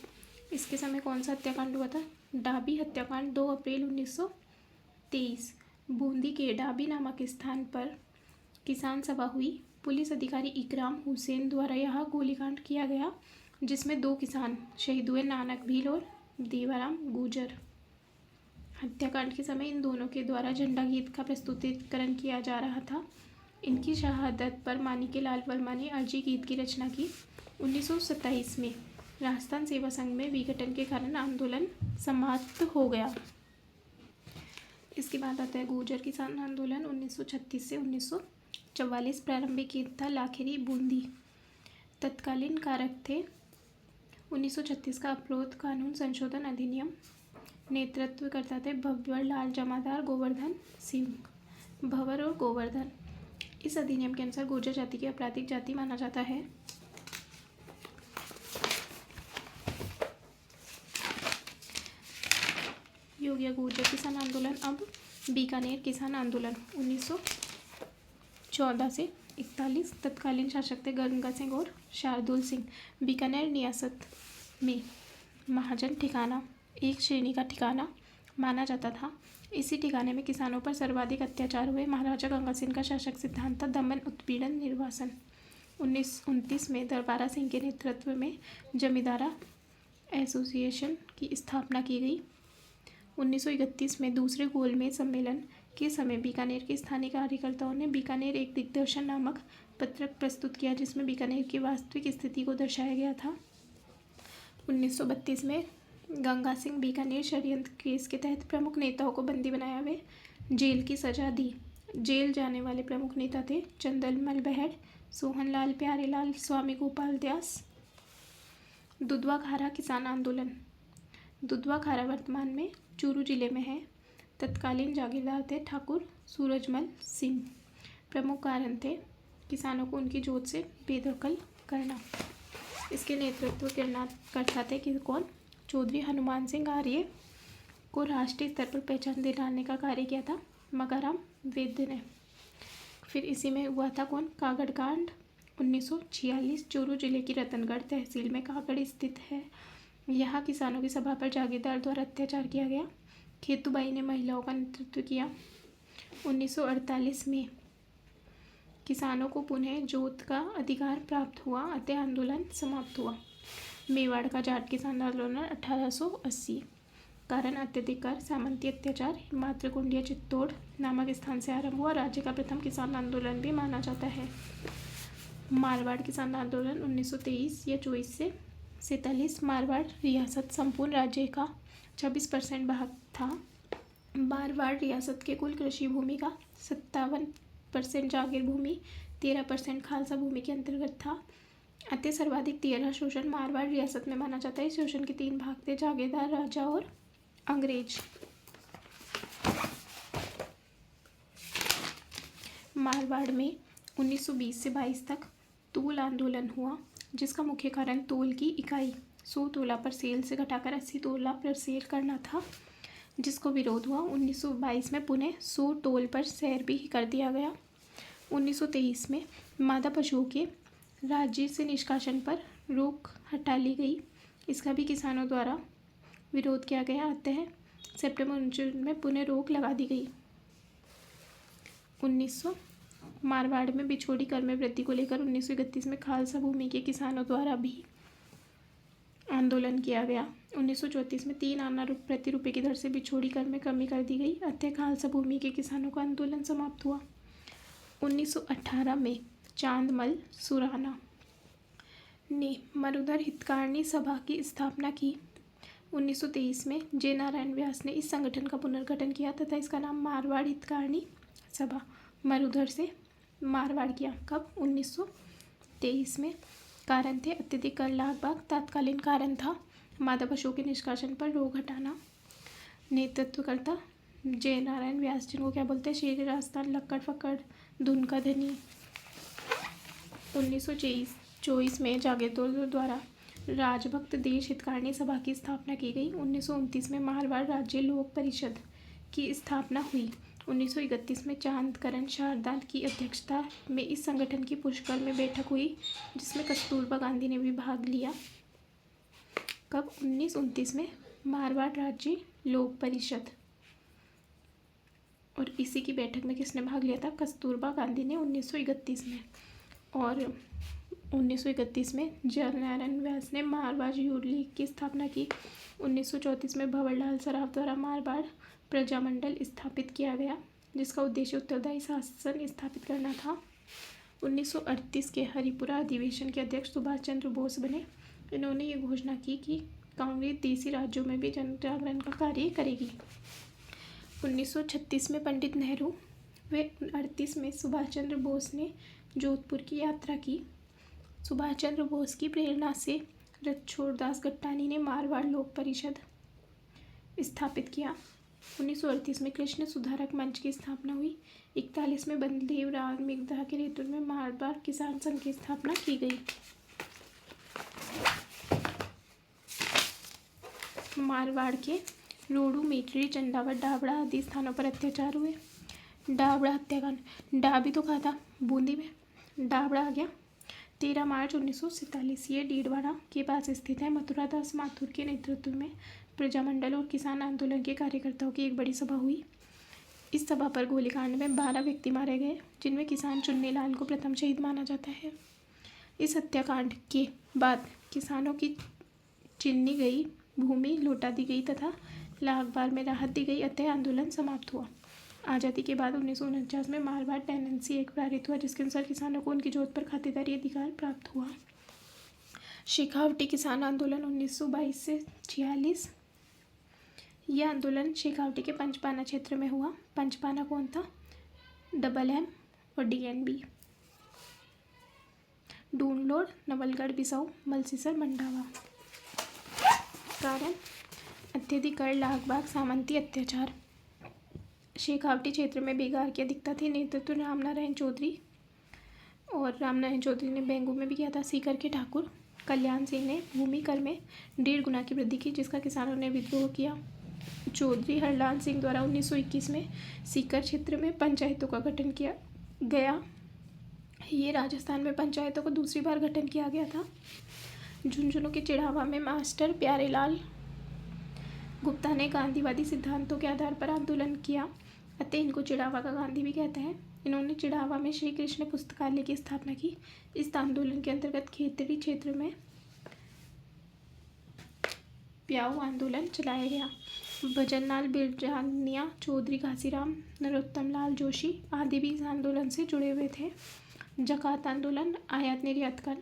इसके समय कौन सा हत्याकांड हुआ था? डाबी हत्याकांड 2 अप्रैल 1923। बूंदी के डाबी नामक स्थान पर किसान सभा हुई। पुलिस अधिकारी इकराम हुसैन द्वारा यहाँ गोलीकांड किया गया, जिसमें 2 किसान शहीद हुए, नानक भील और देवाराम गुजर। हत्याकांड के समय इन दोनों के द्वारा झंडा गीत का प्रस्तुतिकरण किया जा रहा था। इनकी शहादत पर माणिक्य लाल वर्मा ने अर्जी गीत की रचना की। 1927 में राजस्थान सेवा संघ में विघटन के कारण आंदोलन समाप्त हो गया। इसके बाद आता है गुर्जर किसान आंदोलन 1936 से 1944। प्रारंभिक गीत था लाखेरी बूंदी। तत्कालीन कारक थे 1936 का अपराध कानून संशोधन अधिनियम। नेतृत्व करता थे भंवर लाल जमादार, गोवर्धन सिंह। भंवर और गोवर्धन। इस अधिनियम के अनुसार गुर्जर जाति की आपराधिक जाति माना जाता है। हो गया गुर्जर किसान आंदोलन। अब बीकानेर किसान आंदोलन 1914 से 41। तत्कालीन शासक थे गंगा सिंह और शार्दुल सिंह। बीकानेर रियासत में महाजन ठिकाना, एक श्रेणी का ठिकाना माना जाता था। इसी ठिकाने में किसानों पर सर्वाधिक अत्याचार हुए। महाराजा गंगा सिंह का शासक सिद्धांत था दमन, उत्पीड़न, निर्वासन। 1929 में दरबारा सिंह के नेतृत्व में जमींदारा एसोसिएशन की स्थापना की गई। 1931 में दूसरे गोलमेज सम्मेलन के समय बीकानेर के स्थानीय कार्यकर्ताओं ने बीकानेर एक दिग्दर्शन नामक पत्रक प्रस्तुत किया, जिसमें बीकानेर की वास्तविक स्थिति को दर्शाया गया था। 1932 में गंगा सिंह बीकानेर षड्यंत्र केस के तहत प्रमुख नेताओं को बंदी बनाया, वे जेल की सजा दी। जेल जाने वाले प्रमुख नेता थे चंदनमल बहड़, सोहनलाल प्यारेलाल, स्वामी गोपाल दास। दुधवा खारा किसान आंदोलन। दुधवा खारा वर्तमान में चूरू जिले में है। तत्कालीन जागीरदार थे ठाकुर सूरजमल सिंह। प्रमुख कारण थे किसानों को उनकी जोत से बेदखल करना। इसके नेतृत्व करता थे कि कौन? चौधरी हनुमान सिंह आर्य को राष्ट्रीय स्तर पर पहचान दिलाने का कार्य किया था मकाराम वैद्य ने। फिर इसी में हुआ था कौन? कागड़ कांड 1946। चूरू जिले की रतनगढ़ तहसील में कागड़ स्थित है। यहाँ किसानों की सभा पर जागीरदार द्वारा अत्याचार किया गया। खेतूबाई ने महिलाओं का नेतृत्व किया। 1948 में किसानों को पुनः जोत का अधिकार प्राप्त हुआ, अतः आंदोलन समाप्त हुआ। मेवाड़ का जाट किसान आंदोलन 1880। कारण अत्यधिक कर, सामंती अत्याचार, मातृकुंडिया चित्तौड़ नामक स्थान से आरंभ हुआ। राज्य का प्रथम किसान आंदोलन भी माना जाता है। मारवाड़ किसान आंदोलन 1923 या 24 से 47। मारवाड़ रियासत संपूर्ण राज्य का 26% भाग था। मारवाड़ रियासत के कुल कृषि भूमि का 57% जागीर भूमि, 13% खालसा भूमि के अंतर्गत था। अतः सर्वाधिक 13 शोषण मारवाड़ रियासत में माना जाता है। इस शोषण के 3 भाग थे, जागीरदार, राजा और अंग्रेज। मारवाड़ में 1920 से 22 तक तूल आंदोलन हुआ, जिसका मुख्य कारण तोल की इकाई 100 तोला पर सेल से घटाकर 80 तोला पर सेल करना था, जिसको विरोध हुआ। 1922 में पुनः 100 तोल पर सेर भी कर दिया गया। 1923 में मादा पशुओं के राज्य से निष्कासन पर रोक हटा ली गई। इसका भी किसानों द्वारा विरोध किया गया, अतः सितंबर 19 में पुनः रोक लगा दी गई। 1900 मारवाड़ में बिछोड़ी कर में वृद्धि को लेकर 1931 में खालसा भूमि के किसानों द्वारा भी आंदोलन किया गया। 1934 में 3 आना प्रति रुपये की दर से बिछोड़ी कर में कमी कर दी गई, अतः खालसा भूमि के किसानों का आंदोलन समाप्त हुआ। 1918 में चांदमल सुराना ने मरुधर हितकारिणी सभा की स्थापना की। 1923 में जे नारायण व्यास ने इस संगठन का पुनर्गठन किया तथा इसका नाम मारवाड़ हितकारिणी सभा मरुधर से मारवाड़ किया। कब? 1923 में। कारण थे अत्यधिक कर लागबाग। तात्कालीन कारण था मादा पशुओं के निष्कासन पर रोक हटाना। नेतृत्वकर्ता जय नारायण व्यास, जिनको क्या बोलते हैं? शेर राजस्थान, लक्कड़ फक्कड़, धुन का धनी। 1924 में जागीरदारों द्वारा राजभक्त देश हितकारिणी सभा की स्थापना की गई। 1929 में मारवाड़ राज्य लोक परिषद की स्थापना हुई। 1931 में चांदकरण शारदा की अध्यक्षता में इस संगठन की पुष्कर में बैठक हुई, जिसमें कस्तूरबा गांधी ने भी भाग लिया। कब? 1929 में मारवाड़ राज्य लोक परिषद। और इसी की बैठक में किसने भाग लिया था? कस्तूरबा गांधी ने 1931 में। और 1931 में जयनारायण व्यास ने मारवाड़ यूथ लीग की स्थापना की। 1934 में भंवरलाल सराफ द्वारा मारवाड़ प्रजामंडल स्थापित किया गया, जिसका उद्देश्य उत्तरदायी शासन स्थापित करना था। 1938 के हरिपुरा अधिवेशन के अध्यक्ष सुभाष चंद्र बोस बने। इन्होंने ये घोषणा की कि कांग्रेस देशी राज्यों में भी जन जागरण का कार्य करेगी। 1936 में पंडित नेहरू व 1938 में सुभाष चंद्र बोस ने जोधपुर की यात्रा की। सुभाष चंद्र बोस की प्रेरणा से रणछोड़दास गट्टानी ने मारवाड़ लोक परिषद स्थापित किया। 1938 में कृष्ण सुधारक मंच की स्थापना हुई। 41 में बलदेव राव मिगदा के नेतृत्व में मारवाड़ किसान संघ की स्थापना की गई। मारवाड़ के रोडू, मेटरी, चंडावत, डाबड़ा आदि स्थानों पर अत्याचार हुए। डाबड़ा हत्याकांड, डा भी तो कहा था बूंदी में, डाबड़ा आ गया। 13 मार्च 1947 ये डीडवाड़ा के पास स्थित है। मथुरा दास माथुर के नेतृत्व में प्रजामंडल और किसान आंदोलन के कार्यकर्ताओं की एक बड़ी सभा हुई। इस सभा पर गोलीकांड में 12 व्यक्ति मारे गए, जिनमें किसान चुन्नीलाल को प्रथम शहीद माना जाता है। इस हत्याकांड के बाद किसानों की छीनी गई भूमि लौटा दी गई तथा लाहौर में राहत दी गई, अतः आंदोलन समाप्त हुआ। आज़ादी के बाद 1949 में मारवाड़ टेनेंसी एक्ट पारित हुआ, जिसके अनुसार किसानों को उनकी जोत पर खातिरदारी अधिकार प्राप्त हुआ। शेखावटी किसान आंदोलन 1922 से 46। यह आंदोलन शेखावटी के पंचपाना क्षेत्र में हुआ। पंचपाना कौन था? MM और DNB। डूनलोड, नवलगढ़, बिसाऊ, मलसीसर, मंडावा। कारण अत्यधिक कर, लागबाग, सामंती अत्याचार। शेखावटी क्षेत्र में बेगार की अधिकता थी। नेतृत्व रामनारायण चौधरी, और रामनारायण चौधरी ने बेंगू में भी किया था। सीकर के ठाकुर कल्याण सिंह ने भूमि कर में 1.5 गुना की वृद्धि की, जिसका किसानों ने विद्रोह किया। चौधरी हरलाल सिंह द्वारा 1921 में सीकर क्षेत्र में पंचायतों का गठन किया गया। ये राजस्थान में पंचायतों को दूसरी बार गठन किया गया था। झुंझुनू के चिड़ावा में मास्टर प्यारेलाल गुप्ता ने गांधीवादी सिद्धांतों के आधार पर आंदोलन किया, अतः इनको चिड़ावा का गांधी भी कहते हैं। इन्होंने चिड़ावा में श्री कृष्ण पुस्तकालय की स्थापना की। इस आंदोलन के अंतर्गत खेतड़ी क्षेत्र में प्याऊ आंदोलन चलाया गया। भजनलाल बिरजानिया, चौधरी घासीराम, नरोत्तम लाल जोशी आदि भी इस आंदोलन से जुड़े हुए थे। जकात आंदोलन, आयात निर्यात कर,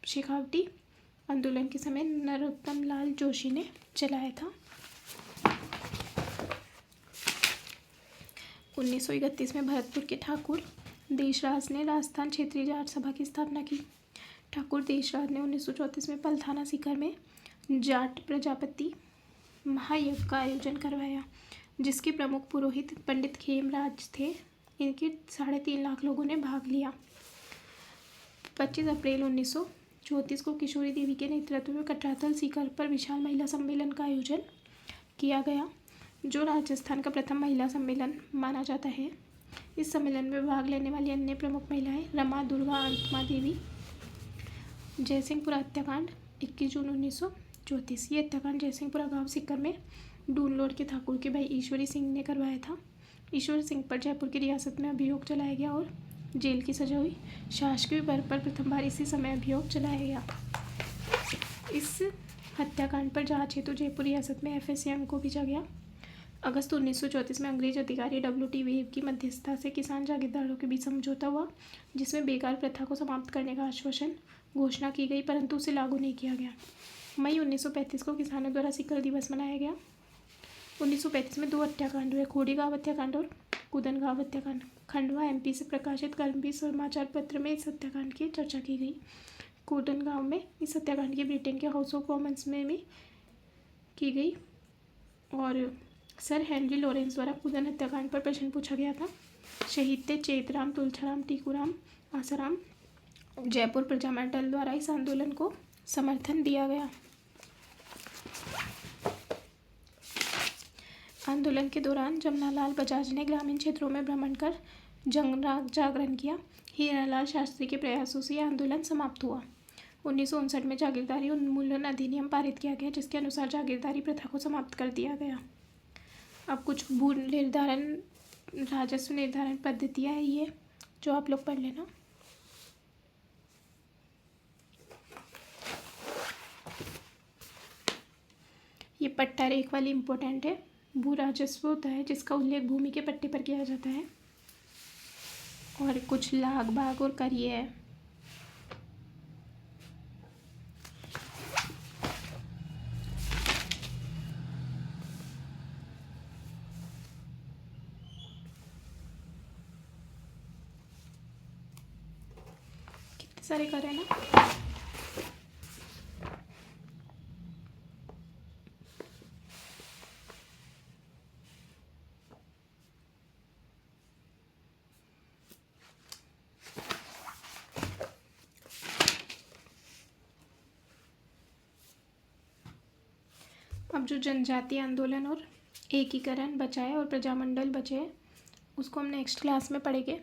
शेखावटी आंदोलन के समय नरोत्तम लाल जोशी ने चलाया था। 1931 में भरतपुर के ठाकुर देशराज ने राजस्थान क्षेत्रीय जाट सभा की स्थापना की। ठाकुर देशराज ने 1934 में पलथाना सीकर में जाट प्रजापति महायज्ञ का आयोजन करवाया, जिसके प्रमुख पुरोहित पंडित खेमराज थे। इनके 3.5 लाख लोगों ने भाग लिया। 25 अप्रैल 1934 को किशोरी देवी के नेतृत्व में कटरातल सीकर पर विशाल महिला सम्मेलन का आयोजन किया गया, जो राजस्थान का प्रथम महिला सम्मेलन माना जाता है। इस सम्मेलन में भाग लेने वाली अन्य प्रमुख महिलाएं रमा, दुर्गा, अंतमा देवी। जयसिंहपुरा हत्याकांड 21 जून 1934। ये हत्याकांड जयसिंहपुरा गांव सीकर में डूनलोड के ठाकुर के भाई ईश्वरी सिंह ने करवाया था। ईश्वरी सिंह पर जयपुर की रियासत में अभियोग चलाया गया और जेल की सजा हुई। शासकीय वर्ग पर प्रथम बार इसी समय अभियोग चलाया गया। इस हत्याकांड पर जांच हेतु जयपुर रियासत में FSM को भेजा गया। अगस्त 1934 में अंग्रेज अधिकारी WT वेब की मध्यस्थता से किसान जागीरदारों के बीच समझौता हुआ, जिसमें बेकार प्रथा को समाप्त करने का आश्वासन घोषणा की गई, परंतु उसे लागू नहीं किया गया। मई 1935 को किसानों द्वारा सीकर दिवस मनाया गया। 1935 में 2 हत्याकांड हुए, खोड़ी गांव हत्याकांड और कुदन गांव हत्याकांड। खंडवा MP से प्रकाशित कर्मवीर समाचार पत्र में इस हत्याकांड की चर्चा की गई। कुदन गांव में इस हत्याकांड की ब्रिटेन के हाउस ऑफ कॉमन्स में भी की गई और सर हेनरी लॉरेंस द्वारा कुदन हत्याकांड पर प्रश्न पूछा गया था। शहीद थे चेतराम, तुलछाराम, टीकूराम, आसाराम। जयपुर प्रजामंडल द्वारा इस आंदोलन को समर्थन दिया गया। आंदोलन के दौरान जमनालाल बजाज ने ग्रामीण क्षेत्रों में भ्रमण कर जागरण किया। हीरालाल शास्त्री के प्रयासों से यह आंदोलन समाप्त हुआ। 1959 में जागीरदारी उन्मूलन अधिनियम पारित किया गया, जिसके अनुसार जागीरदारी प्रथा को समाप्त कर दिया गया। अब कुछ भू निर्धारण, राजस्व निर्धारण पद्धतियाँ है ये, जो आप लोग पढ़ लेना। ये पट्टा रेख वाली इम्पोर्टेंट है। भू राजस्व होता है जिसका उल्लेख भूमि के पट्टे पर किया जाता है, और कुछ लाग बाग और करिए है। कितने सारे कर है ना। अब जो जनजातीय आंदोलन और एकीकरण बचा है और प्रजामंडल बचे हैं, उसको हम नेक्स्ट क्लास में पढ़ेंगे।